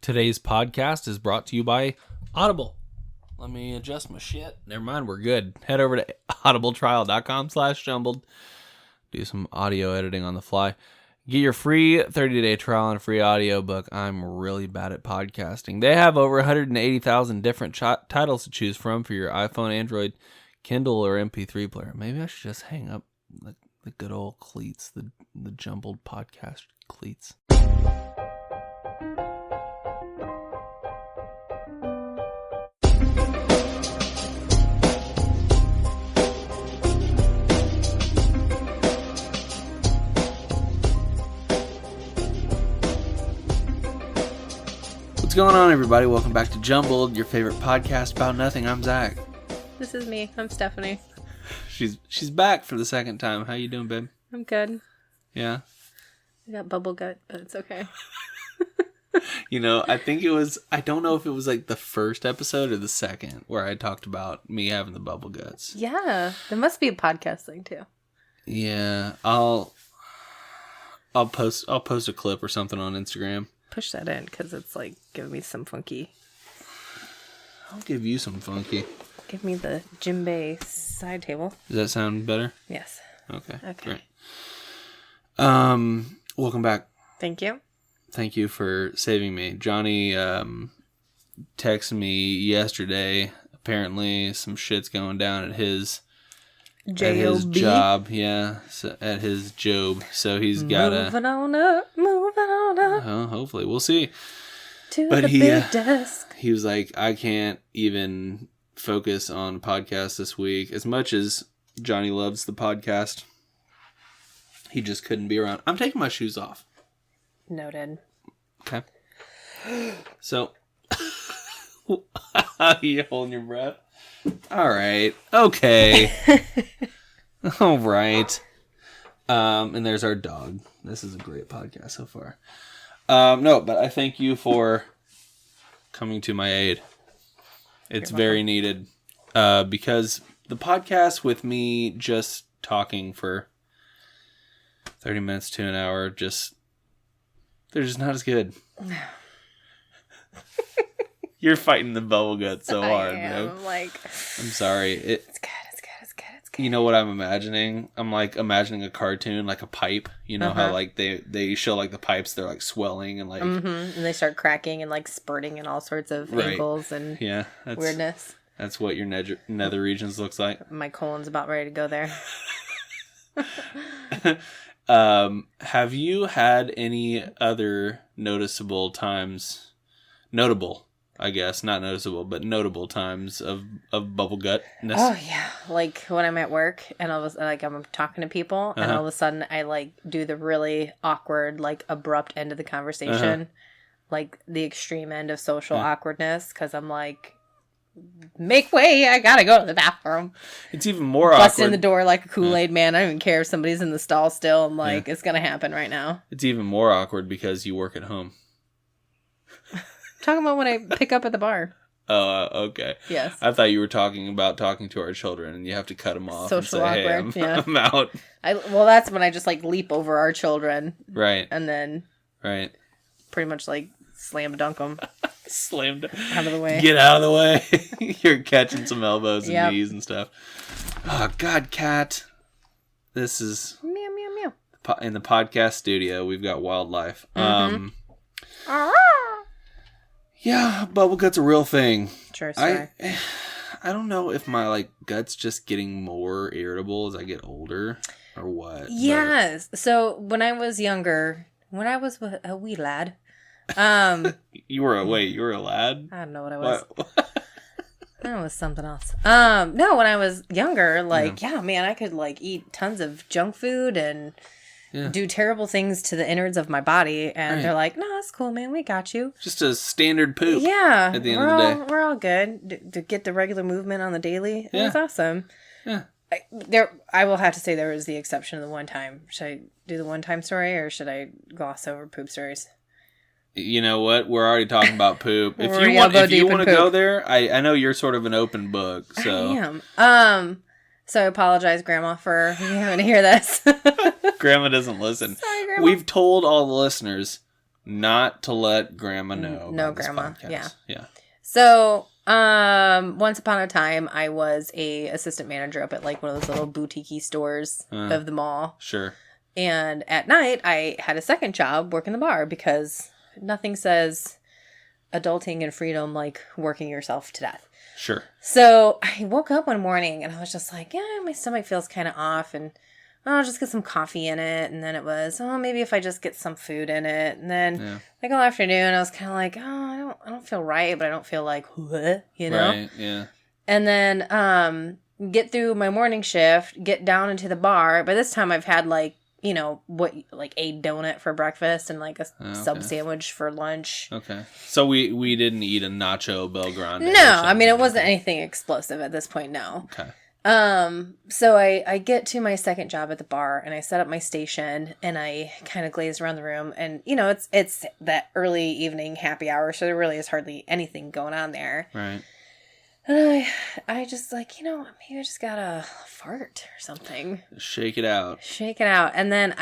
Today's podcast is brought to you by Audible. Let me adjust my shit. Never mind, we're good. Head over to audibletrial.com/jumbled. Do some audio editing on the fly. Get your free 30-day trial and a free audiobook. I'm really bad at podcasting. They have over 180,000 different titles to choose from for your iPhone, Android, Kindle, or MP3 player. Maybe I should just hang up the good old cleats, the jumbled podcast cleats. What's going on, everybody? Welcome back to Jumbled, your favorite podcast about nothing. I'm Zach. This is me. I'm Stephanie. She's back for the second time. How you doing, babe? I'm good. Yeah? I got bubble gut, but it's okay. You know, I don't know if it was like the first episode or the second where I talked about me having the bubble guts. Yeah. There must be a podcast thing, too. Yeah. I'll post a clip or something on Instagram. Push that in, because it's like giving me some funky. I'll give you some funky. Give me the djembe side table. Does that sound better? Yes. Okay. Okay. Great. Welcome back. Thank you. Thank you for saving me. Johnny texted me yesterday. Apparently, some shit's going down at his job. Yeah, so at his job. So he's got moving on up. Hopefully, we'll see. But the big desk. He was like, I can't even focus on podcast this week. As much as Johnny loves the podcast, he just couldn't be around. I'm taking my shoes off. Noted. Okay. So, you holding your breath? All right. Okay. All right. And there's our dog. This is a great podcast so far. No, but I thank you for coming to my aid. It's very needed. Because the podcast with me just talking for 30 minutes to an hour, they're just not as good. You're fighting the bubble gut so hard, man. I'm sorry. It's good. You know what I'm imagining? I'm like imagining a cartoon, like a pipe. You know how like they show like the pipes, they're like swelling and like and they start cracking and like spurting in all sorts of angles and weirdness. That's what your nether regions looks like. My colon's about ready to go there. Have you had any other notable, I guess, not noticeable, but notable times of bubble gutness? Oh yeah, like when I'm at work and all of a sudden, like I'm talking to people and all of a sudden I like do the really awkward, like abrupt end of the conversation, like the extreme end of social awkwardness, because I'm like, make way, I gotta go to the bathroom. It's even more Bust awkward. in the door like a Kool-Aid man. I don't even care if somebody's in the stall still. I'm like, it's gonna happen right now. It's even more awkward because you work at home. Talking about when I pick up at the bar. Oh, okay. Yes. I thought you were talking to our children, and you have to cut them off. Social and say, awkward. Hey, I'm out. Well, that's when I just like leap over our children. Right. And then. Right. Pretty much like slam dunk them. Slammed out of the way. Get out of the way. You're catching some elbows and knees and stuff. Oh, God, Cat. This is. Meow, meow, meow. In the podcast studio, we've got wildlife. Yeah, bubble gut's a real thing. Sure, sir. I don't know if my like gut's just getting more irritable as I get older or what. Yes. But... So when I was younger, when I was a wee lad, you were a lad? I don't know what I was. That was something else. No, when I was younger, like man, I could like eat tons of junk food and do terrible things to the innards of my body, and they're like, "No, that's cool, man. We got you." Just a standard poop. Yeah, at the end of the day, we're all good to get the regular movement on the daily. Yeah. It was awesome. Yeah. I will have to say there was the exception of the one time. Should I do the one time story, or should I gloss over poop stories? You know what? We're already talking about poop. If you want to go there, I know you're sort of an open book. So I am. So I apologize, Grandma, for having to hear this. Grandma doesn't listen. Sorry, Grandma. We've told all the listeners not to let Grandma know. No, about this Grandma. podcast. Yeah. So, once upon a time, I was a assistant manager up at like one of those little boutique stores of the mall. Sure. And at night, I had a second job working the bar because nothing says adulting and freedom like working yourself to death. Sure. So I woke up one morning and I was just like, yeah, my stomach feels kind of off, and I'll just get some coffee in it. And then it was, maybe if I just get some food in it. And then like all afternoon, I was kind of like, I don't feel right, but I don't feel like, you know? Right, yeah. And then get through my morning shift, get down into the bar. By this time I've had like, you know, like a donut for breakfast and like a sub sandwich for lunch. Okay. So we didn't eat a nacho Belgrande. No, I mean, it wasn't anything explosive at this point, no. Okay. So I get to my second job at the bar and I set up my station and I kind of glaze around the room, and you know, it's that early evening happy hour, so there really is hardly anything going on there. Right. And I just like, you know, maybe I just gotta fart or something. Shake it out. And then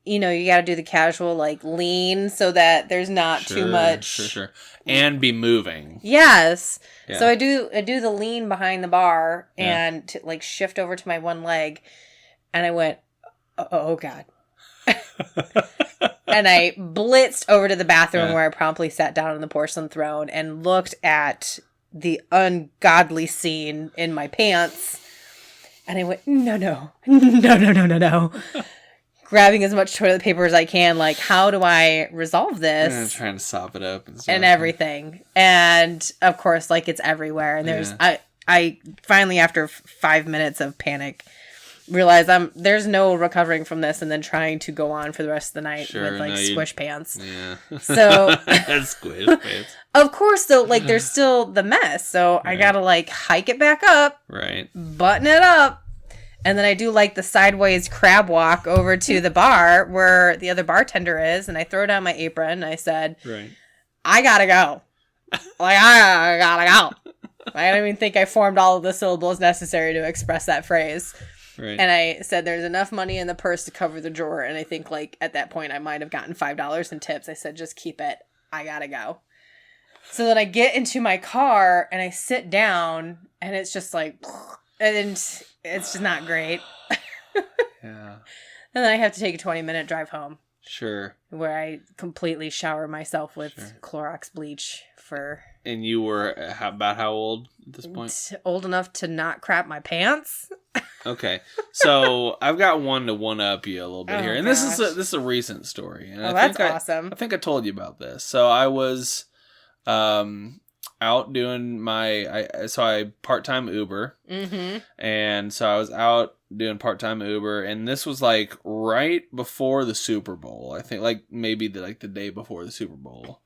you know, you gotta do the casual like lean so that there's not too much. Sure. And be moving. Yes. Yeah. So I do the lean behind the bar and to like shift over to my one leg, and I went, oh God. And I blitzed over to the bathroom where I promptly sat down on the porcelain throne and looked at the ungodly scene in my pants. And I went, no. Grabbing as much toilet paper as I can, like, how do I resolve this? I'm trying to sop it up and everything. And of course, like, it's everywhere. And there's, I finally, after 5 minutes of panic, realized there's no recovering from this, and then trying to go on for the rest of the night with like squish pants. Yeah. So squish pants. Of course, though, like there's still the mess, so I gotta like hike it back up, right? Button it up, and then I do like the sideways crab walk over to the bar where the other bartender is, and I throw down my apron and I said, "Right, I gotta go." Like I gotta go. I don't even think I formed all of the syllables necessary to express that phrase. Right. And I said, there's enough money in the purse to cover the drawer. And I think, like, at that point, I might have gotten $5 in tips. I said, just keep it. I gotta go. So then I get into my car and I sit down, and it's just like, and it's just not great. Yeah. And then I have to take a 20-minute drive home. Sure. Where I completely shower myself with Clorox bleach for... And you were about how old at this point? Old enough to not crap my pants. Okay, so I've got one to one up you a little bit here, and this is a recent story. And that's awesome. I think I told you about this. So I was out doing I part-time Uber, and so I was out doing part-time Uber, and this was like right before the Super Bowl. I think like maybe the day before the Super Bowl,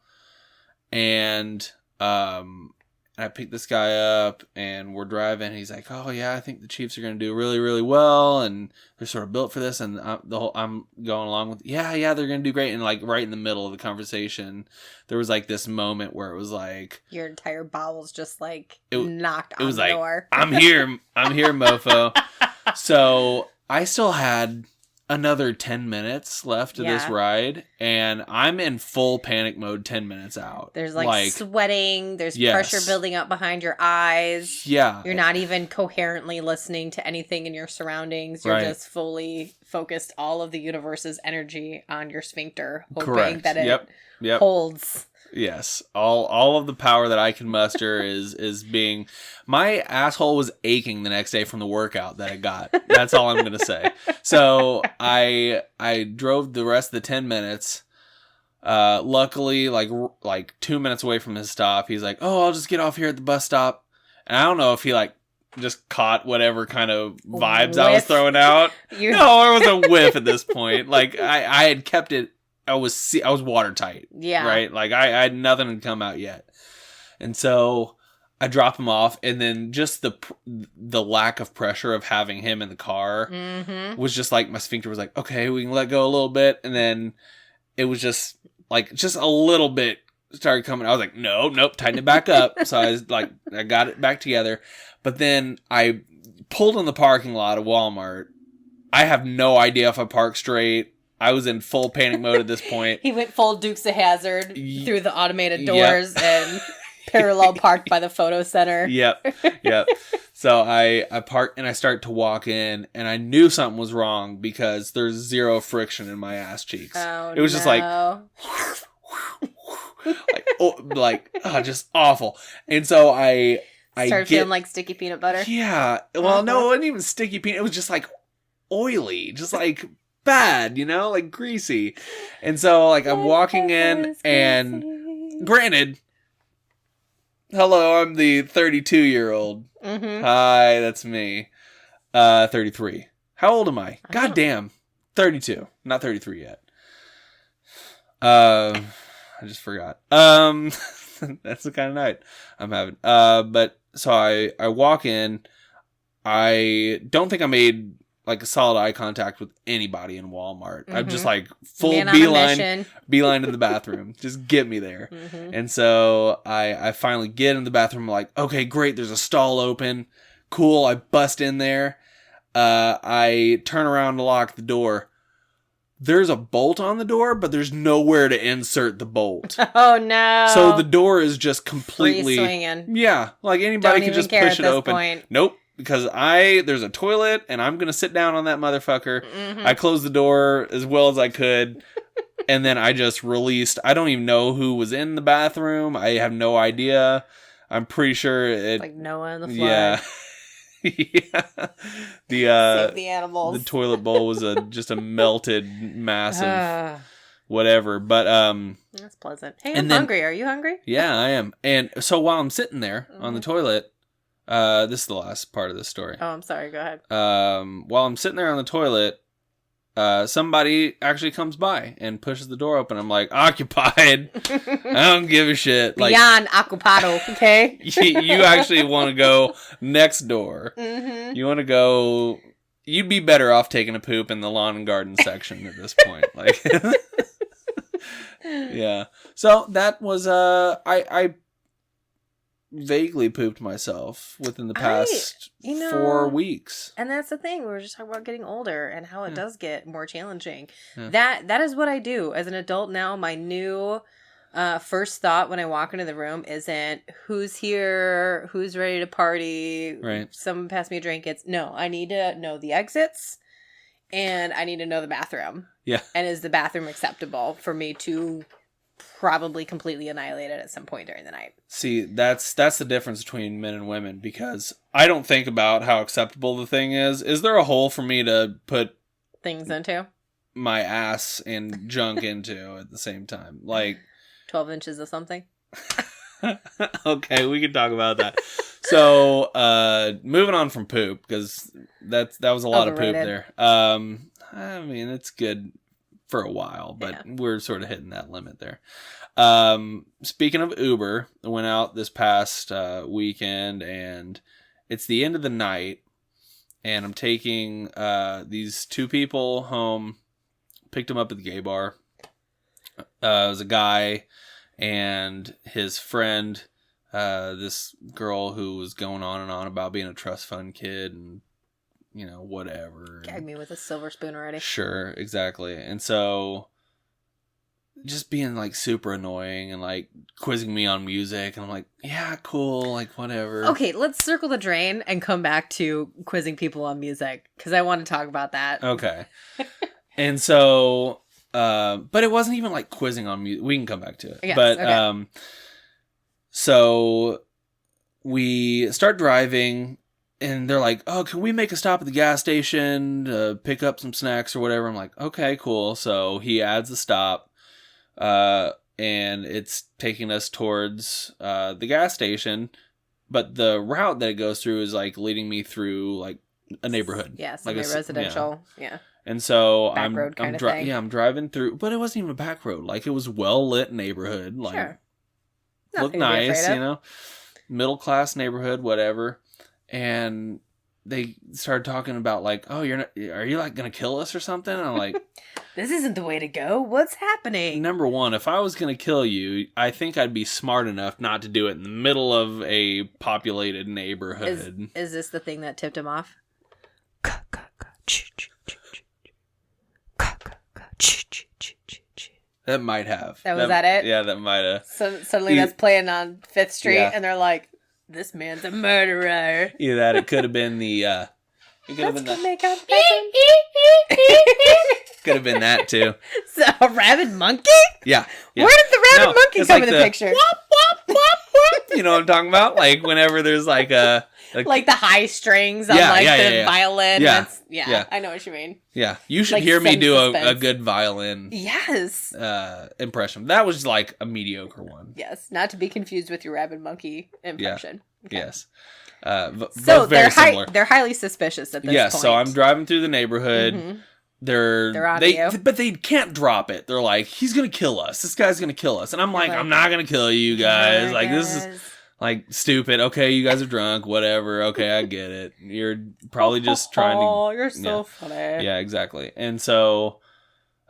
and I picked this guy up and we're driving. He's like, "Oh yeah, I think the Chiefs are going to do really, really well, and they're sort of built for this." And I'm going along with, yeah, they're going to do great. And like right in the middle of the conversation, there was like this moment where it was like your entire bowels just like knocked on the door. I'm here, mofo. So I still had another 10 minutes left of this ride, and I'm in full panic mode 10 minutes out. There's like sweating, there's pressure building up behind your eyes. Yeah. You're not even coherently listening to anything in your surroundings. You're just fully focused all of the universe's energy on your sphincter, hoping that it holds. Yes, all of the power that I can muster is being. My asshole was aching the next day from the workout that I got. That's all I'm gonna say. So I drove the rest of the 10 minutes. Luckily, like 2 minutes away from his stop, he's like, "Oh, I'll just get off here at the bus stop." And I don't know if he like just caught whatever kind of vibes I was throwing out. No, it was a whiff at this point. Like I had kept it. I was watertight. Yeah. Right? Like I had nothing to come out yet. And so I drop him off, and then just the lack of pressure of having him in the car was just like, my sphincter was like, okay, we can let go a little bit. And then it was just a little bit started coming. I was like, nope, tighten it back up. So I was like, I got it back together. But then I pulled in the parking lot of Walmart. I have no idea if I parked straight. I was in full panic mode at this point. He went full Dukes of Hazzard through the automated doors and parallel parked by the photo center. Yep. So I park and I start to walk in, and I knew something was wrong because there's zero friction in my ass cheeks. Oh, it was just like just awful. And so I started feeling like sticky peanut butter. Yeah. Well, no, it wasn't even sticky peanut. It was just like oily, just like bad, like greasy. And so like I'm walking in, and granted, hello, I'm the 32-year-old. Mm-hmm. Hi, that's me. 33. How old am I? God damn. 32. Not 33 yet. I just forgot. That's the kind of night I'm having. But so I walk in. I don't think I made like a solid eye contact with anybody in Walmart. Mm-hmm. I'm just like full beeline to the bathroom. Just get me there. Mm-hmm. And so I finally get in the bathroom. I'm like, okay, great. There's a stall open. Cool. I bust in there. I turn around to lock the door. There's a bolt on the door, but there's nowhere to insert the bolt. Oh, no. So the door is just completely... free swinging. Yeah. Like anybody could just push it open. Point. Nope. Because there's a toilet, and I'm going to sit down on that motherfucker. Mm-hmm. I closed the door as well as I could, and then I just released... I don't even know who was in the bathroom. I have no idea. I'm pretty sure it... Like Noah in the flood. Yeah. Yeah, Save the animals. The toilet bowl was just a melted massive whatever. But that's pleasant. Hey, I'm hungry. Are you hungry? Yeah, I am. And so while I'm sitting there on the toilet, this is the last part of this story. Oh, I'm sorry. Go ahead. While I'm sitting there on the toilet, somebody actually comes by and pushes the door open. I'm like, occupied. I don't give a shit. Beyond occupado, okay? You actually want to go next door. Mm-hmm. You want to go... You'd be better off taking a poop in the lawn and garden section at this point. Like, yeah. So that was... I vaguely pooped myself within the past 4 weeks. And that's the thing. We were just talking about getting older and how it does get more challenging. Yeah. That is what I do. As an adult now, my new first thought when I walk into the room isn't who's here, who's ready to party, someone pass me a drink. It's no, I need to know the exits and I need to know the bathroom. Yeah. And is the bathroom acceptable for me to probably completely annihilated at some point during the night. See, that's the difference between men and women, because I don't think about how acceptable the thing is. Is there a hole for me to put things into? My ass and junk into at the same time? Like 12 inches of something? Okay, we can talk about that. So, moving on from poop, because that was a lot of poop there. I mean, it's good for a while, but we're sort of hitting that limit there. Speaking of Uber, I went out this past weekend, and it's the end of the night, and I'm taking these 2 people home, picked them up at the gay bar. It was a guy and his friend, this girl who was going on and on about being a trust fund kid and whatever. Gag me with a silver spoon already. Sure, exactly. And so just being like super annoying and like quizzing me on music, and I'm like, yeah, cool, like whatever. Okay, let's circle the drain and come back to quizzing people on music, because I want to talk about that. Okay. And so but it wasn't even like quizzing on music. We can come back to it. Yes, but okay. So we start driving, and they're like, oh, can we make a stop at the gas station to pick up some snacks or whatever? I'm like, okay, cool. So he adds the stop, and it's taking us towards the gas station. But the route that it goes through is like leading me through like a neighborhood. Yeah, residential. Yeah. And so I'm driving through, but it wasn't even a back road. Like, it was well-lit neighborhood. Like, sure. Looked nice, middle class neighborhood, whatever. And they started talking about like, oh, are you like going to kill us or something? And I'm like, this isn't the way to go. What's happening? Number one, if I was going to kill you, I think I'd be smart enough not to do it in the middle of a populated neighborhood. Is this the thing that tipped him off? That might have. Was that it? Yeah, that might have. So suddenly that's playing on 5th Street, and they're like, "This man's a murderer." Either that, it could have been the. It could have been that. Could have been that too. So, a rabid monkey? Yeah. Where did the rabid monkey come in the picture? Wop, wop, wop, wop. You know what I'm talking about? Like whenever there's like a like the high strings on the violin. Yeah. I know what you mean. Yeah. You should like hear me do a good violin yes impression. That was like a mediocre one. Yes. Not to be confused with your rabid monkey impression. Yeah. Okay. Yes. So very similar. They're highly suspicious at this point. Yeah, so I'm driving through the neighborhood. Mm-hmm. They're on you. But they can't drop it. They're like, he's gonna kill us. This guy's gonna kill us. And I'm like, I'm not gonna kill you guys. Like this is like stupid. Okay, you guys are drunk. Whatever. Okay, I get it. You're probably just trying to. Oh, you're so funny. Yeah, exactly. And so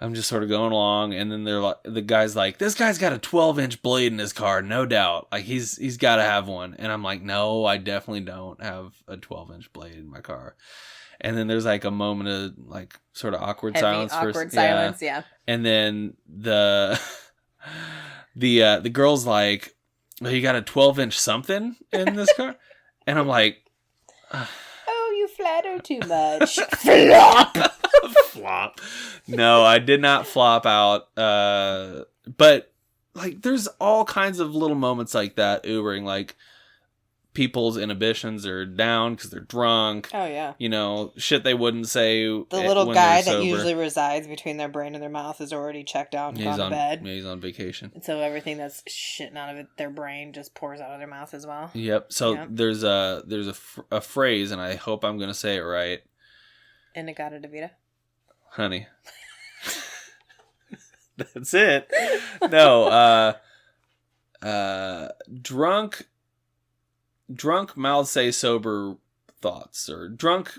I'm just sort of going along, and then they're like, the guy's like, this guy's got a 12-inch blade in his car, no doubt. Like he's got to have one. And I'm like, no, I definitely don't have a 12-inch blade in my car. And then there's like a moment of like sort of awkward silence. Yeah. And then the girl's like, well, you got a 12-inch something in this car? And I'm like, oh, you flatter too much. Flop. Flop. No, I did not flop out. But like, there's all kinds of little moments like that Ubering, like people's inhibitions are down because they're drunk. Oh yeah. You know, shit they wouldn't say. The little guy that usually resides between their brain and their mouth is already checked out and gone to bed. Yeah, he's on vacation. And so everything that's shitting out of their brain just pours out of their mouth as well. Yep. So there's a phrase, and I hope I'm going to say it right. Inagata Davida. Honey. That's it. No, drunk mouths say sober thoughts, or drunk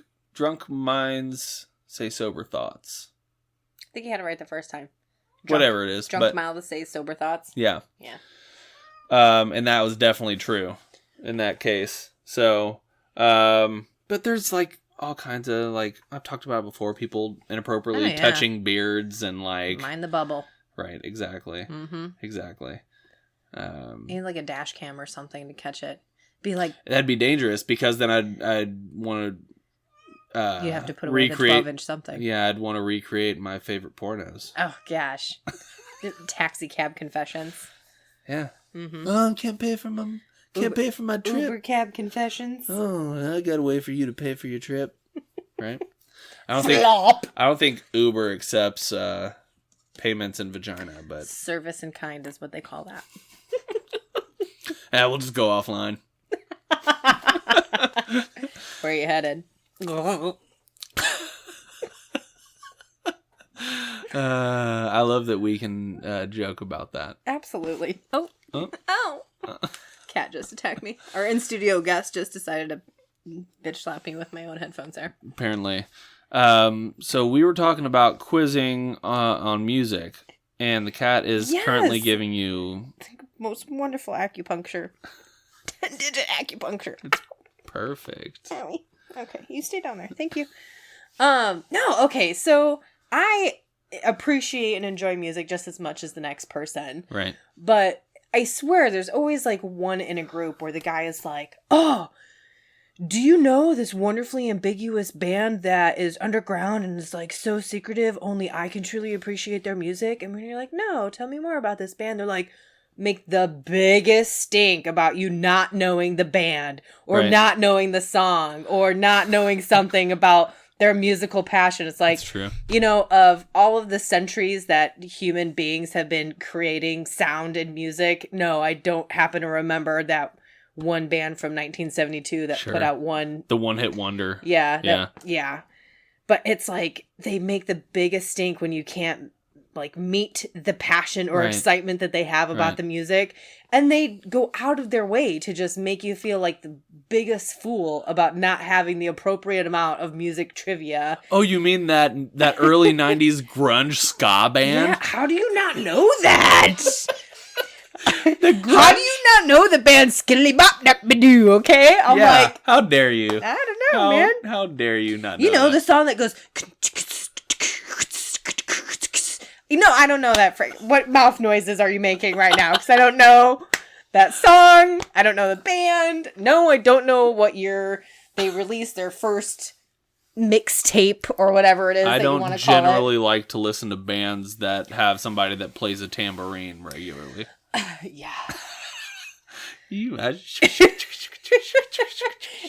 minds say sober thoughts. I think you had it right the first time. Whatever it is. Drunk mouths say sober thoughts. Yeah. Yeah. And that was definitely true in that case. So, but there's like all kinds of, like, I've talked about it before, people inappropriately touching beards and like... Mind the bubble. Right, exactly. Mm-hmm. Exactly. You need like a dash cam or something to catch it. Be like... That'd be dangerous because then I'd want to... you have to put away the 12-inch something. Yeah, I'd want to recreate my favorite pornos. Oh, gosh. Taxi cab confessions. Yeah. Mm-hmm. Oh, can't pay for my trip. Uber cab confessions. Oh, I gotta wait for you to pay for your trip. Right? I don't think Uber accepts payments in vagina, but service in kind is what they call that. Yeah, we'll just go offline. Where are you headed? I love that we can joke about that. Absolutely. Oh. Cat just attacked me. Our in-studio guest just decided to bitch slap me with my own headphones there. Apparently. So we were talking about quizzing on music, and the cat is currently giving you... most wonderful acupuncture. 10-digit acupuncture. It's perfect. Okay, you stay down there. Thank you. Okay, so I appreciate and enjoy music just as much as the next person. Right. But I swear there's always like one in a group where the guy is like, oh, do you know this wonderfully ambiguous band that is underground and is like so secretive, only I can truly appreciate their music? And when you're like, no, tell me more about this band, they're like, make the biggest stink about you not knowing the band or not knowing the song or not knowing something about their musical passion. It's like, that's true. You know, of all of the centuries that human beings have been creating sound and music, no, I don't happen to remember that one band from 1972 that put out the one-hit wonder. Yeah. But it's like they make the biggest stink when you can't like meet the passion or excitement that they have about the music, and they go out of their way to just make you feel like the biggest fool about not having the appropriate amount of music trivia. Oh, you mean that early 90s grunge ska band? Yeah, how do you not know that? How do you not know the band Skiddly Bop Duck Badoo, okay? I'm like, how dare you? I don't know, man. How dare you not know You know, that? the song that goes... I don't know that phrase. What mouth noises are you making right now? Because I don't know that song. I don't know the band. No, I don't know what year they released their first mixtape or whatever it is that you want to call it. I don't generally like to listen to bands that have somebody that plays a tambourine regularly. Yeah.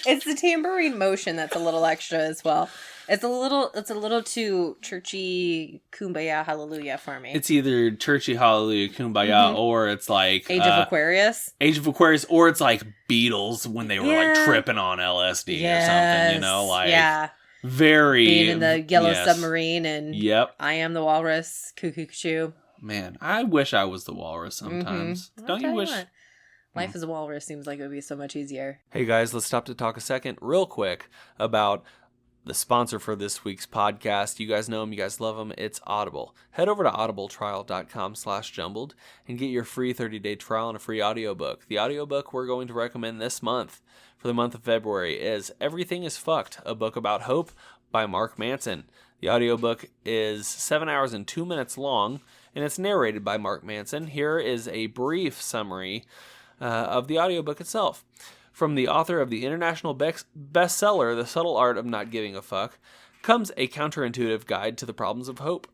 It's the tambourine motion that's a little extra as well. It's a little too churchy kumbaya hallelujah for me. It's either churchy hallelujah kumbaya or it's like Age of Aquarius. Age of Aquarius, or it's like Beatles when they were like tripping on LSD or something, you know, like very being in the yellow submarine and I Am the Walrus, Cuckoo Choo. Man, I wish I was the walrus sometimes. Don't you wish? Life as a walrus seems like it would be so much easier. Hey guys, let's stop to talk a second real quick about the sponsor for this week's podcast. You guys know him, you guys love him. It's Audible. Head over to audibletrial.com/jumbled and get your free 30-day trial and a free audiobook. The audiobook we're going to recommend this month for the month of February is Everything is Fucked, a book about hope by Mark Manson. The audiobook is 7 hours and 2 minutes long, and it's narrated by Mark Manson. Here is a brief summary of the audiobook itself. From the author of the international bestseller, The Subtle Art of Not Giving a Fuck, comes a counterintuitive guide to the problems of hope.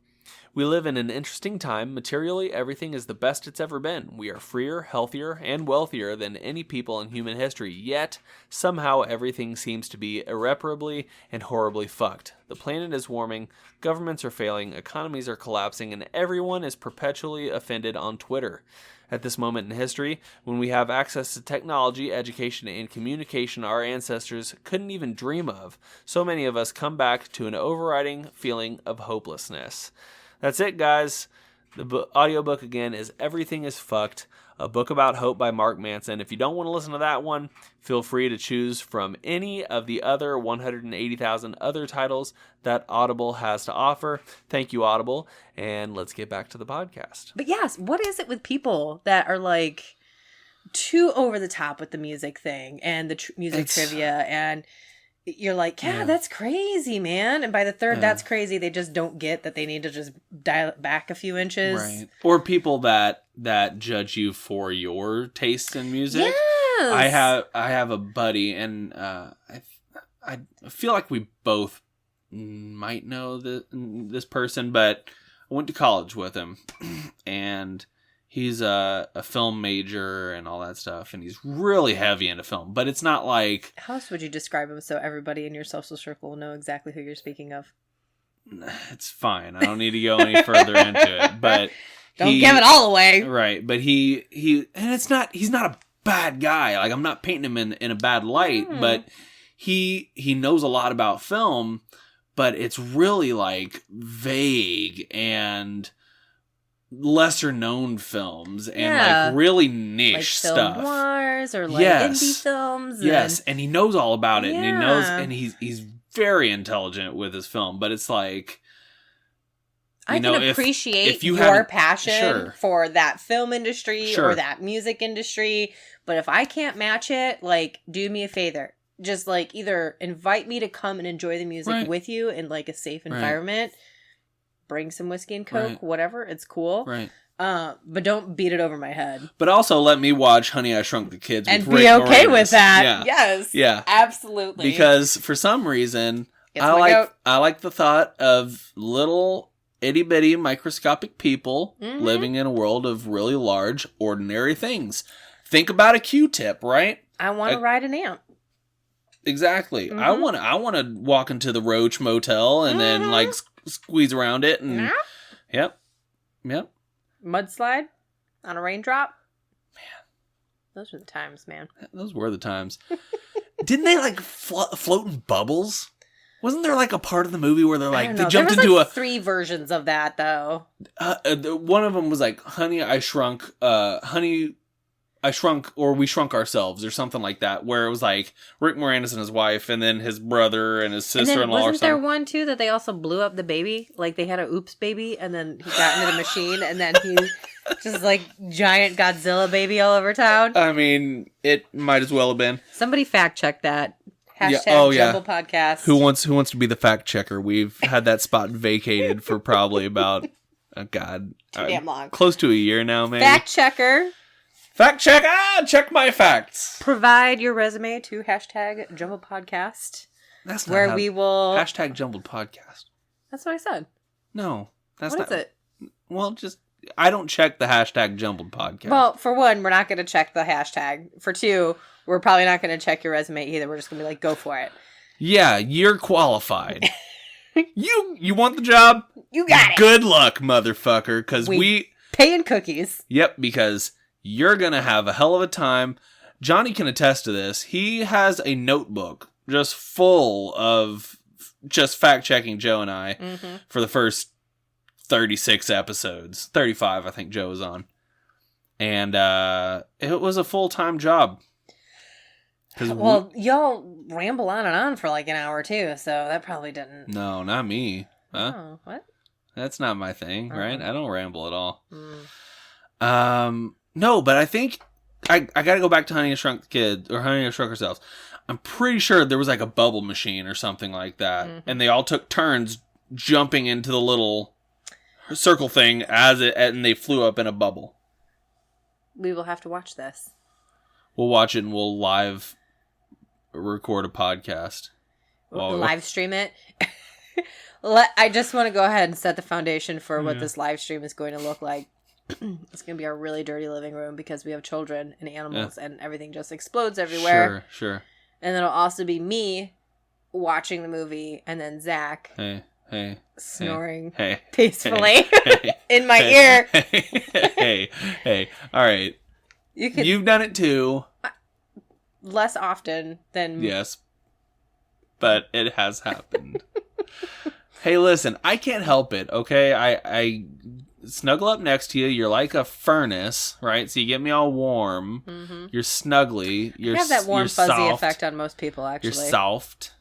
We live in an interesting time. Materially, everything is the best it's ever been. We are freer, healthier, and wealthier than any people in human history. Yet, somehow, everything seems to be irreparably and horribly fucked. The planet is warming, governments are failing, economies are collapsing, and everyone is perpetually offended on Twitter. At this moment in history, when we have access to technology, education, and communication our ancestors couldn't even dream of, so many of us come back to an overriding feeling of hopelessness. That's it, guys. The audiobook, again, is Everything is Fucked, a book about hope by Mark Manson. If you don't want to listen to that one, feel free to choose from any of the other 180,000 other titles that Audible has to offer. Thank you, Audible, and let's get back to the podcast. But yes, what is it with people that are like too over the top with the music thing and the music trivia, and you're like, yeah, that's crazy, man. And by the third, that's crazy, they just don't get that they need to just dial it back a few inches. Right. Or people that judge you for your taste in music. Yes. I have a buddy, and I feel like we both might know this person, but I went to college with him, and he's a film major and all that stuff, and he's really heavy into film, but it's not like... How else would you describe him so everybody in your social circle will know exactly who you're speaking of? It's fine. I don't need to go any further into it, but... Don't give it all away. Right, but and he's not a bad guy. Like, I'm not painting him in a bad light, but he knows a lot about film, but it's really like vague and lesser known films and like really niche like stuff. Film noirs or like indie films. Yes, and he knows all about it, and he knows, and he's very intelligent with his film, but it's like, I can appreciate your passion for that film industry or that music industry, but if I can't match it, like, do me a favor. Just, like, either invite me to come and enjoy the music with you in, like, a safe environment. Bring some whiskey and Coke, whatever. It's cool. Right. But don't beat it over my head. But also let me watch Honey, I Shrunk the Kids and with Rick be okay Moranis. with that. Yeah. Yes. Yeah. Absolutely. Because for some reason, I like the thought of little itty bitty microscopic people living in a world of really large, ordinary things. Think about a Q-tip, right? I want to ride an ant. Exactly. I want to walk into the Roach Motel and then like squeeze around it and yep. Mudslide on a raindrop. Man, those were the times, man. Those were the times. Didn't they like float in bubbles? Wasn't there like a part of the movie where they're like they jumped into like 3 versions of that though? One of them was like Honey, I Shrunk, or We Shrunk Ourselves, or something like that, where it was like Rick Moranis and his wife, and then his brother and his sister-in-law. And then wasn't there one too that they also blew up the baby? Like they had a oops baby, and then he got into the machine, and then he just like giant Godzilla baby all over town. I mean, it might as well have been. Somebody fact check that. Hashtag Jumble Podcast. Who wants to be the fact checker? We've had that spot vacated for probably about Oh, God. Too damn long. Close to a year now, maybe. Fact checker. Fact check. Check my facts. Provide your resume to hashtag Jumbled Podcast. That's not where we will... Hashtag Jumbled Podcast. That's what I said. No. That's what not... is it? Well, just... I don't check the hashtag Jumbled Podcast. Well, for one, we're not going to check the hashtag. For two, we're probably not going to check your resume either. We're just going to be like, go for it. Yeah, you're qualified. You want the job? You got it. Good luck, motherfucker, because we... Paying cookies. Yep, because you're going to have a hell of a time. Johnny can attest to this. He has a notebook just full of just fact-checking Joe and I for the first 36 episodes. 35, I think Joe was on. And it was a full-time job. Well, y'all ramble on and on for like an hour too, so that probably didn't... No, not me. Huh? Oh, what? That's not my thing, right? I don't ramble at all. No, but I think I got to go back to Honey I Shrunk the Kids, or Honey I Shrunk Ourselves. I'm pretty sure there was like a bubble machine or something like that, and they all took turns jumping into the little circle thing and they flew up in a bubble. We will have to watch this. We'll watch it and we'll live record a podcast. Live stream it. I just want to go ahead and set the foundation for what this live stream is going to look like. It's going to be our really dirty living room because we have children and animals and everything just explodes everywhere. Sure. And then it'll also be me watching the movie and then Zach snoring peacefully in my ear. Hey. All right. You've done it too. Less often than... Yes. But it has happened. Hey, listen, I can't help it, okay? I snuggle up next to you. You're like a furnace, right? So you get me all warm. You're snuggly. You have that warm, fuzzy effect on most people, actually. You're soft.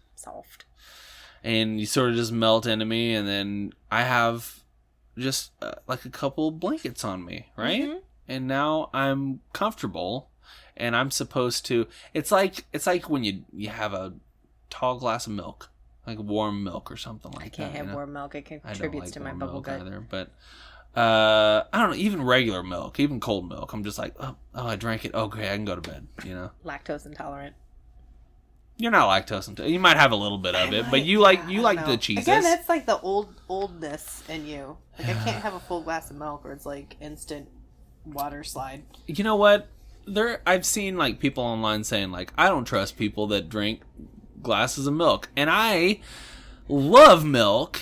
And you sort of just melt into me, and then I have just like a couple blankets on me, right? And now I'm comfortable, and I'm supposed to... It's like when you have a tall glass of milk. Like warm milk or something like that. I can't have warm milk. It contributes to my bubble gut. Either, but I don't know. Even regular milk, even cold milk, I'm just like, oh, I drank it. Okay, I can go to bed. You know. Lactose intolerant. You're not lactose intolerant. You might have a little bit of it, but you like the cheeses. Again, that's like the oldness in you. Like I can't have a full glass of milk, or it's like instant water slide. You know what? I've seen like people online saying like, I don't trust people that drink glasses of milk, and I love milk,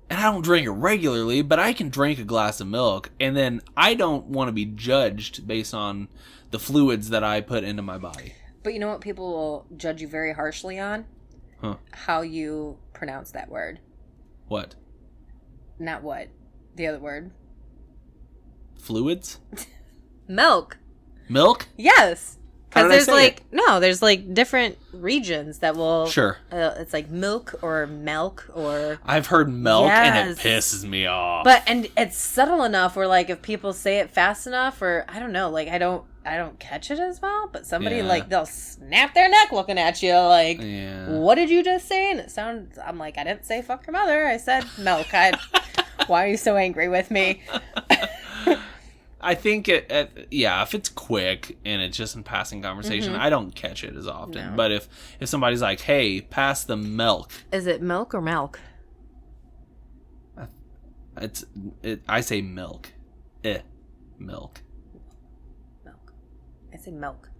and I don't drink it regularly, but I can drink a glass of milk, and then I don't want to be judged based on the fluids that I put into my body. But you know what people will judge you very harshly on? How you pronounce that word. What? Not what. The other word. Fluids? Milk. Milk? Yes. Because there's there's different regions that will... Sure. It's like milk or milk or... I've heard milk and it pisses me off. And it's subtle enough where like if people say it fast enough or I don't know, like I don't catch it as well, but somebody like they'll snap their neck looking at you like, what did you just say? And it sounds... I'm like, I didn't say fuck your mother. I said milk. Why are you so angry with me? I think if it's quick and it's just in passing conversation, I don't catch it as often. No. But if somebody's like, "Hey, pass the milk," is it milk or milk? I say milk. Milk. Milk. I say milk.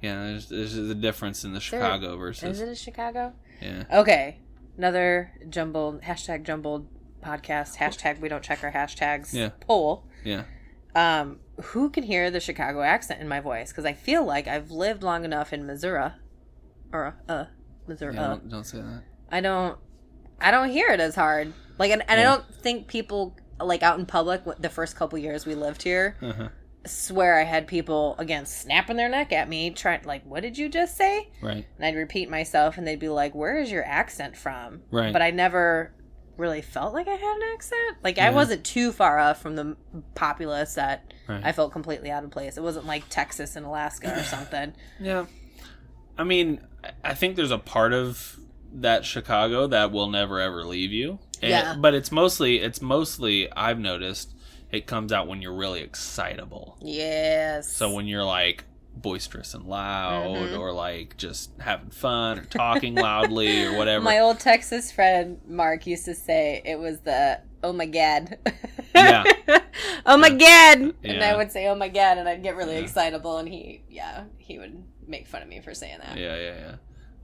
Yeah, there's a difference in the Chicago versus. Is it a Chicago? Yeah. Okay, another jumbled podcast. Hashtag we don't check our hashtags. Yeah. Poll. Yeah. Who can hear the Chicago accent in my voice? Because I feel like I've lived long enough in Missouri. Missouri. Yeah, don't say that. I don't hear it as hard. Like, and I don't think people, like, out in public, the first couple years we lived here, swear I had people, again, snapping their neck at me, trying, like, what did you just say? Right. And I'd repeat myself, and they'd be like, where is your accent from? Right. But I never really felt like I had an accent. Like, I wasn't too far off from the populace that I felt completely out of place. It wasn't like Texas and Alaska or something. Yeah. I mean, I think there's a part of that Chicago that will never ever leave you. Yeah. But it's mostly I've noticed it comes out when you're really excitable. Yes. So when you're like boisterous and loud, or like just having fun or talking loudly or whatever. My old Texas friend Mark used to say it was the oh my god. Yeah. Oh my god. Yeah. And I would say oh my god, and I'd get really excitable, and he would make fun of me for saying that. Yeah.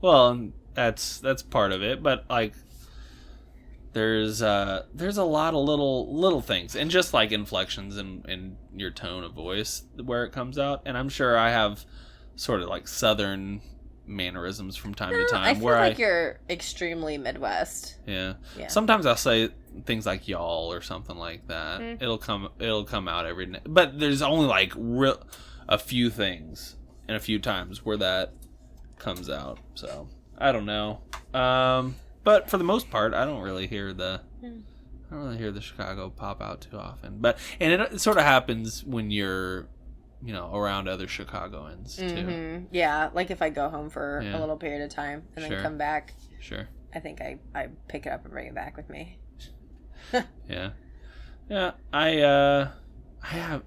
Well, that's part of it, but like there's a lot of little things, and just like inflections in your tone of voice where it comes out. And I'm sure I have sort of like Southern mannerisms from time to time. I feel like you're extremely Midwest. Yeah. Sometimes I'll say things like y'all or something like that. It'll come out every now, but there's only like a few things and a few times where that comes out. So I don't know. But for the most part, I don't really hear the Chicago pop out too often. But it sort of happens when you're, around other Chicagoans too. Yeah, like if I go home for a little period of time and then come back. Sure. I think I pick it up and bring it back with me. Yeah. I have.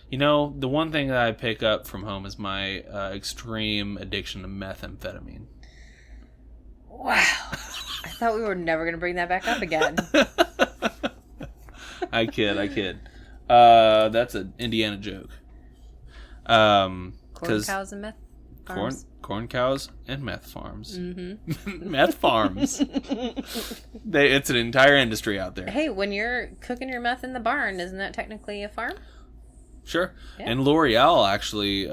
The one thing that I pick up from home is my extreme addiction to methamphetamine. Wow. I thought we were never going to bring that back up again. I kid. That's an Indiana joke. Corn cows and meth farms. Corn cows and meth farms. Mm-hmm. Meth farms. It's an entire industry out there. Hey, when you're cooking your meth in the barn, isn't that technically a farm? Sure. Yeah. And L'Oreal actually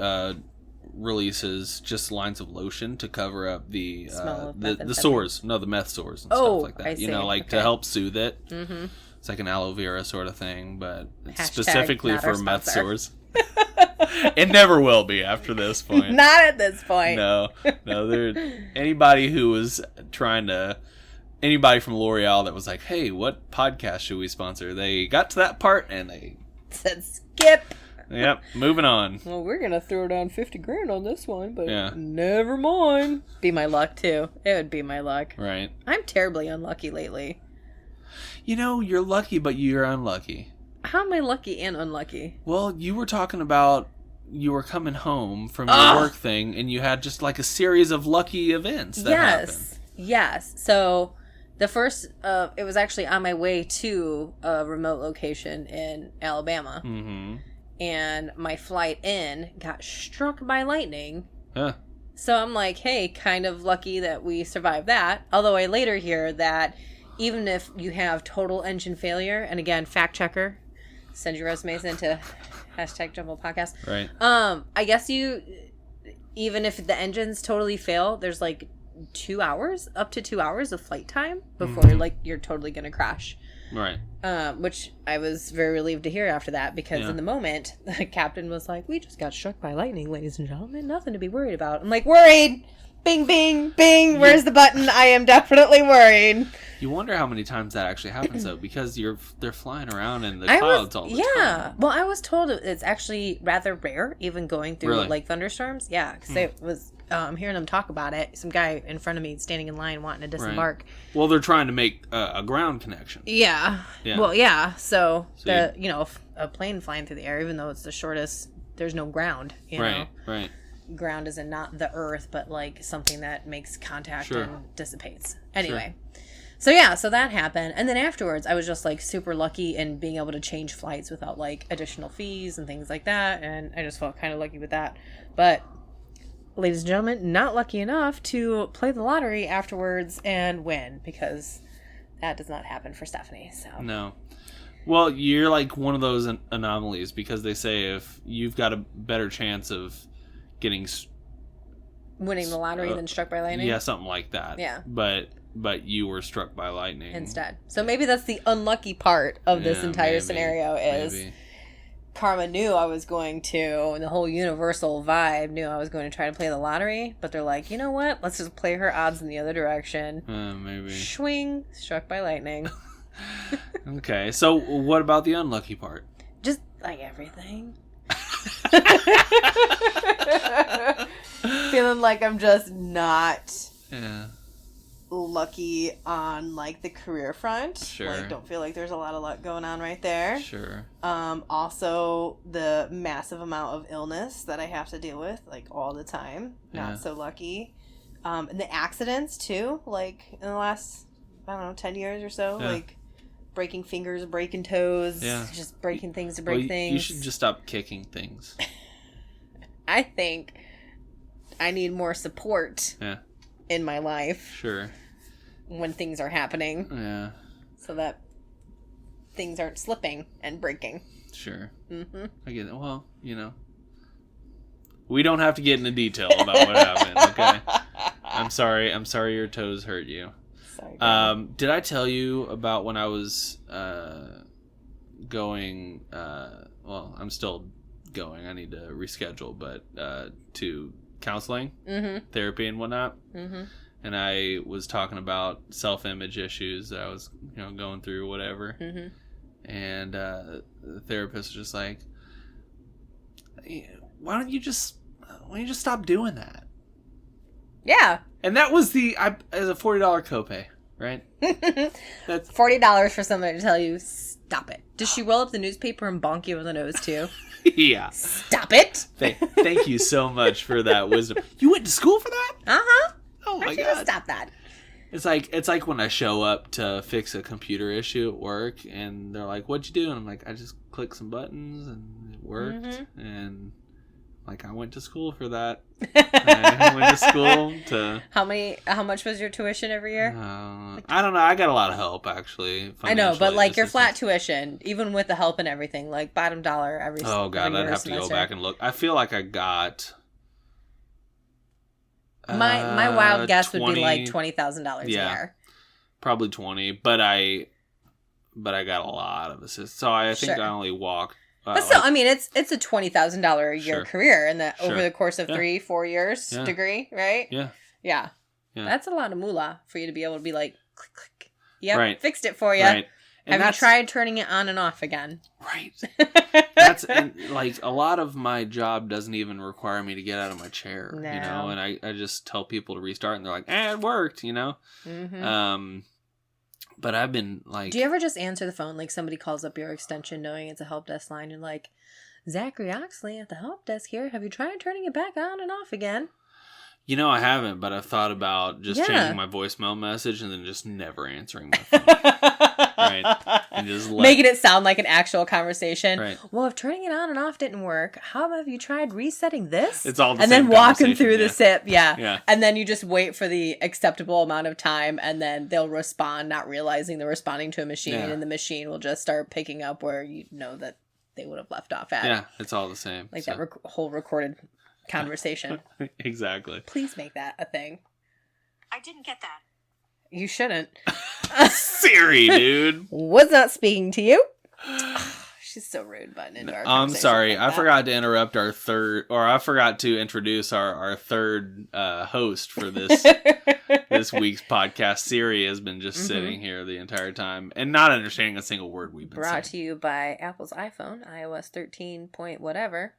releases just lines of lotion to cover up the sores. No, the meth sores and stuff like that. I see. To help soothe it. Mm-hmm. It's like an aloe vera sort of thing, but it's Hashtag specifically for meth sponsor. sores. It never will be after this point. Not at this point. No. Anybody from L'Oreal that was like, hey, what podcast should we sponsor? They got to that part and they said skip. Yep, moving on. Well, we're going to throw down $50,000 on this one, but never mind. Be my luck, too. It would be my luck. Right. I'm terribly unlucky lately. You're lucky, but you're unlucky. How am I lucky and unlucky? Well, you were talking about you were coming home from your work thing, and you had just like a series of lucky events that happened. Yes. So the first, it was actually on my way to a remote location in Alabama. Mm-hmm. And my flight in got struck by lightning. Huh. So I'm like, hey, kind of lucky that we survived that. Although I later hear that even if you have total engine failure, and again, fact checker, send your resumes into #Jumble Podcast. Right. I guess even if the engines totally fail, there's like up to 2 hours of flight time before you're totally gonna crash. Right. Which I was very relieved to hear after that, because in the moment the captain was like, we just got struck by lightning, ladies and gentlemen, nothing to be worried about. I'm like, worried. Bing, bing, bing. Where's the button? I am definitely worried. You wonder how many times that actually happens, though, because they're flying around in the clouds all the time. Yeah. Well, I was told it's actually rather rare, even going through like thunderstorms. Yeah, because it was hearing them talk about it. Some guy in front of me standing in line wanting to disembark. Right. Well, they're trying to make a ground connection. Yeah. Well, yeah. So a plane flying through the air, even though it's the shortest, there's no ground. You know? Right. Ground is not the earth, but like something that makes contact and dissipates. Anyway. Sure. So that happened. And then afterwards, I was just like super lucky in being able to change flights without like additional fees and things like that. And I just felt kind of lucky with that. But ladies and gentlemen, not lucky enough to play the lottery afterwards and win, because that does not happen for Stephanie. So no. Well, you're like one of those anomalies, because they say if you've got a better chance of winning the lottery than struck by lightning. Yeah, something like that. Yeah. But you were struck by lightning instead. So maybe that's the unlucky part of this entire scenario is Karma knew I was going to, and the whole Universal vibe knew I was going to try to play the lottery, but they're like, you know what? Let's just play her odds in the other direction. Maybe. Swing, struck by lightning. Okay, so what about the unlucky part? Just like everything. Feeling like I'm just not lucky on like the career front. Sure. Like, don't feel like there's a lot of luck going on right there. Sure. Also the massive amount of illness that I have to deal with like all the time. Yeah. Not so lucky. And the accidents too, like in the last, I don't know, 10 years or so, Yeah. like breaking fingers, breaking toes, Yeah. just breaking things to break things. You should just stop kicking things. I think I need more support Yeah. in my life Sure. when things are happening Yeah. so that things aren't slipping and breaking. Sure. Mm-hmm. I get it. Well, you know, we don't have to get into detail about what happened, okay? I'm sorry your toes hurt you. Sorry, Grandma. Did I tell you about when I was going, well, I'm still going, I need to reschedule, but to counseling, therapy and whatnot. Mm-hmm. And I was talking about self-image issues that I was, going through, whatever. Mm-hmm. And the therapist was just like, why don't you just stop doing that? Yeah. And that was as a $40 copay, right? That's $40 for somebody to tell you, stop it. Does she roll up the newspaper and bonk you in the nose too? yeah. Stop it. Thank you so much for that wisdom. You went to school for that? Uh-huh. Oh my God. God. Stop that. It's like when I show up to fix a computer issue at work and they're like, "What'd you do?" And I'm like, "I just clicked some buttons and it worked." Mm-hmm. And like, I went to school for that. I went to school to... How much was your tuition every year? I don't know. I got a lot of help, actually. I know, but like your flat tuition, even with the help and everything, like bottom dollar every Oh, God, every I'd have to go back and look. I feel like I got... My wild guess would be like $20,000 a year. Probably 20, but I got a lot of assistance. So I think I only walked... But still, I mean, it's a $20,000 a year career in that over the course of 3-4 years degree, right? Yeah. That's a lot of moolah for you to be able to be like, click, click. Yep, fixed it for you. Right. Have you tried turning it on and off again? Right. Like a lot of my job doesn't even require me to get out of my chair, No. And I just tell people to restart, and they're like, it worked, Mm-hmm. But I've been like... Do you ever just answer the phone like somebody calls up your extension knowing it's a help desk line? You're like, Zachary Oxley at the help desk here. Have you tried turning it back on and off again? I haven't, but I've thought about just changing my voicemail message and then just never answering my phone. Right? And just making it sound like an actual conversation. Right. Well, if turning it on and off didn't work, how have you tried resetting this? It's all the and same then walk them through the SIP. Yeah. And then you just wait for the acceptable amount of time, and then they'll respond, not realizing they're responding to a machine, and the machine will just start picking up where you know that they would have left off at. Yeah, it's all the same. Like that whole recorded conversation. Exactly. Please make that a thing. I didn't get that. You shouldn't. Siri, dude. Was not speaking to you. She's so rude, butting into our I'm sorry. I forgot to interrupt I forgot to introduce our third host for this this week's podcast. Siri has been just sitting here the entire time and not understanding a single word we've been saying. Brought to you by Apple's iPhone, iOS 13 point whatever.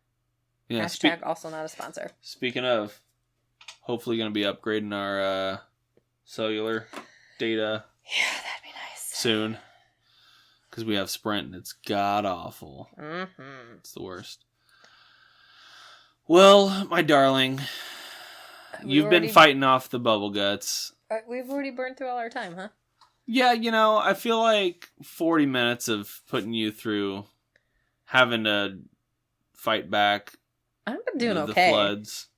Yeah, # also not a sponsor. Speaking of, hopefully going to be upgrading our cellular data. Yeah, that'd be nice. Soon. Because we have Sprint and it's god-awful. Mm-hmm. It's the worst. Well, my darling, you've been fighting off the bubble guts. We've already burned through all our time, huh? Yeah, I feel like 40 minutes of putting you through having to fight back. I'm doing the okay. Floods.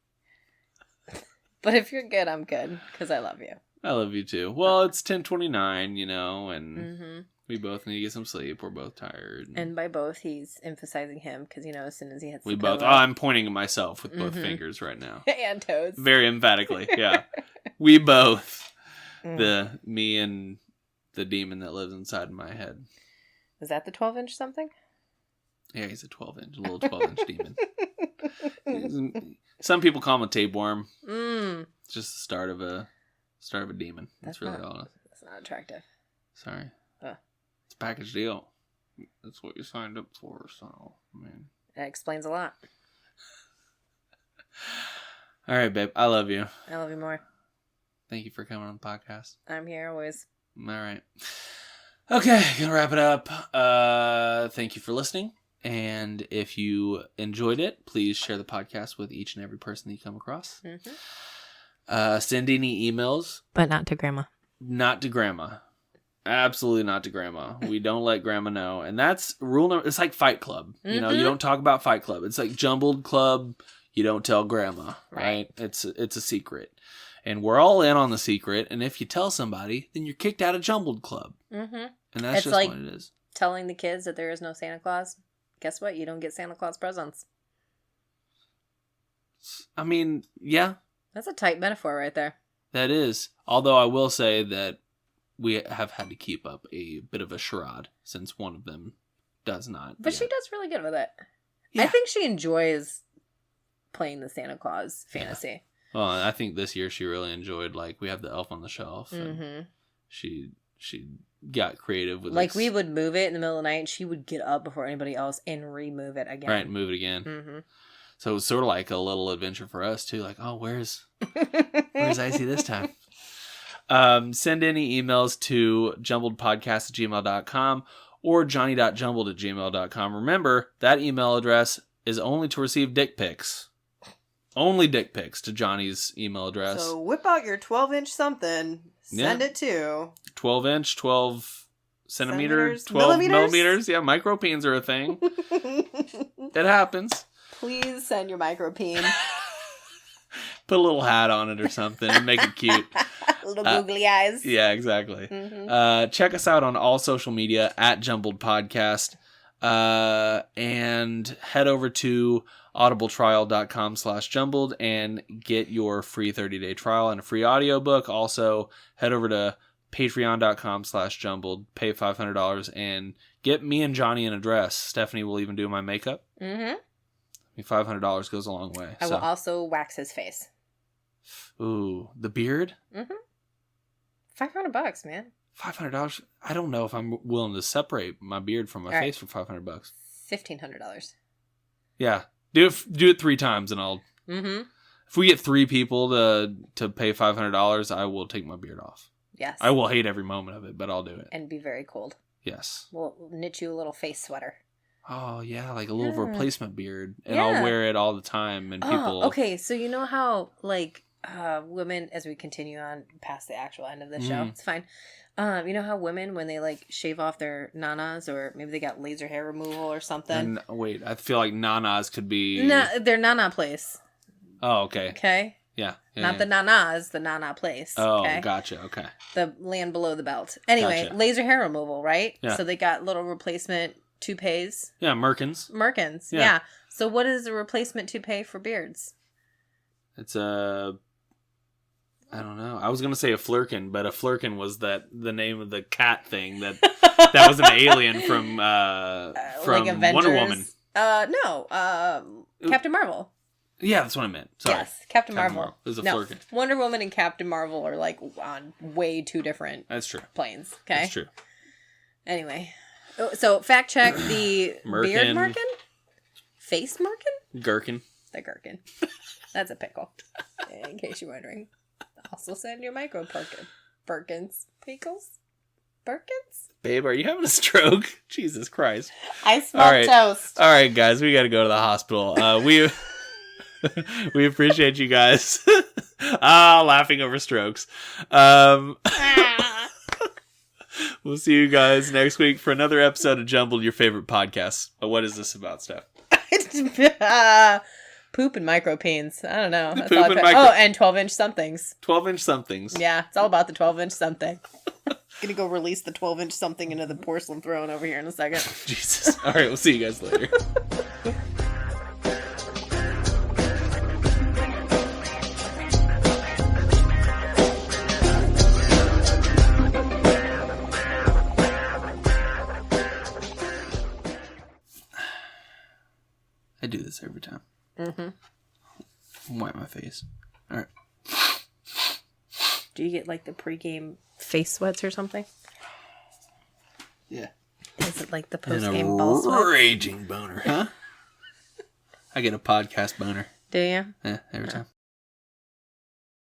But if you're good, I'm good, because I love you. I love you too. Well, it's 10:29, and we both need to get some sleep. We're both tired. And by both, he's emphasizing him, because, as soon as he hits we the both. pillow. I'm pointing at myself with both fingers right now. And toes. Very emphatically, yeah. We both. Me and the demon that lives inside my head. Is that the 12-inch something? Yeah, he's a 12-inch, a little 12-inch demon. Some people call him a tapeworm. It's just the start of a demon. That's really all. That's not attractive. Sorry. It's a package deal. That's what you signed up for, so that explains a lot. All right, babe. I love you. I love you more. Thank you for coming on the podcast. I'm here always. All right. Okay, gonna wrap it up. Thank you for listening. And if you enjoyed it, please share the podcast with each and every person that you come across. Mm-hmm. Send any emails. But not to Grandma. Not to Grandma. Absolutely not to Grandma. We don't let Grandma know. And that's rule number... It's like Fight Club. Mm-hmm. You know, you don't talk about Fight Club. It's like Jumbled Club. You don't tell Grandma, right? It's a secret. And we're all in on the secret. And if you tell somebody, then you're kicked out of Jumbled Club. Mm-hmm. And that's just like what it is. Telling the kids that there is no Santa Claus. Guess what? You don't get Santa Claus presents. I mean, yeah. That's a tight metaphor right there. That is. Although I will say that we have had to keep up a bit of a charade since one of them does not. But she does really good with it. Yeah. I think she enjoys playing the Santa Claus fantasy. Yeah. Well, I think this year she really enjoyed, like, we have the Elf on the Shelf. And she got creative with like we would move it in the middle of the night and she would get up before anybody else and remove it again. Right, move it again. Mm-hmm. So it was sort of like a little adventure for us too. Like, oh, where's Icy this time? Send any emails to jumbledpodcast@gmail.com or johnny.jumbled@gmail.com. Remember, that email address is only to receive dick pics. Only dick pics to Johnny's email address. So whip out your 12-inch something. Send it to 12-inch, 12 centimeters, 12 millimeters. Yeah, micropeens are a thing. It happens. Please send your micropeen. Put a little hat on it or something and make it cute. Little googly eyes. Yeah, exactly. Mm-hmm. Check us out on all social media at Jumbled Podcast. And head over to audibletrial.com/jumbled and get your free 30-day trial and a free audiobook. Also, head over to patreon.com/jumbled, pay $500 and get me and Johnny an address. Stephanie will even do my makeup. Mm-hmm. I mean, $500 goes a long way. I will also wax his face. Ooh, the beard? Mm-hmm. $500, man. $500? I don't know if I'm willing to separate my beard from my face for $500. $1,500. Yeah. Do it 3 times and I'll... Mm-hmm. If we get 3 people to pay $500, I will take my beard off. Yes. I will hate every moment of it, but I'll do it. And be very cold. Yes. We'll knit you a little face sweater. Oh, yeah, like a little replacement beard. And I'll wear it all the time. And people... Okay, so you know how, like, women, as we continue on past the actual end of the show, it's fine. You know how women, when they, like, shave off their nanas, or maybe they got laser hair removal or something? And, wait, I feel like nanas could be... Their nana place. Oh, okay. Okay? Yeah. Not the nanas, the nana place. Oh, okay? Gotcha, okay. The land below the belt. Anyway, gotcha. Laser hair removal, right? Yeah. So they got little replacement toupees. Yeah, merkins. Yeah. So what is a replacement toupee for beards? It's I don't know. I was going to say a flurkin, but a flurkin was the name of the cat thing that was an alien from like Wonder Woman. No. Captain Marvel. Yeah, that's what I meant. Sorry. Yes, Captain Marvel. It was a flurkin. Wonder Woman and Captain Marvel are like on way 2 different That's true. planes. Okay? That's true. Anyway. So, fact check the beard merkin? Face merkin? Gherkin. The gherkin. That's a pickle. In case you're wondering. Also send your micro Perkins. Pickles? Birkins? Babe, are you having a stroke? Jesus Christ. I smell toast. All right, guys, we got to go to the hospital. We appreciate you guys. Laughing over strokes. We'll see you guys next week for another episode of Jumbled, your favorite podcast. What is this about, Steph? Poop and micropeens. I don't know. And 12-inch somethings. 12-inch somethings. Yeah, it's all about the 12-inch something. Gonna go release the 12-inch something into the porcelain throne over here in a second. Jesus. All right, we'll see you guys later. I do this every time. Mm-hmm. Wipe my face. All right. Do you get like the pregame face sweats or something? Yeah. Is it like the postgame ball sweats? Raging boner, huh? I get a podcast boner. Do you? Yeah, every time.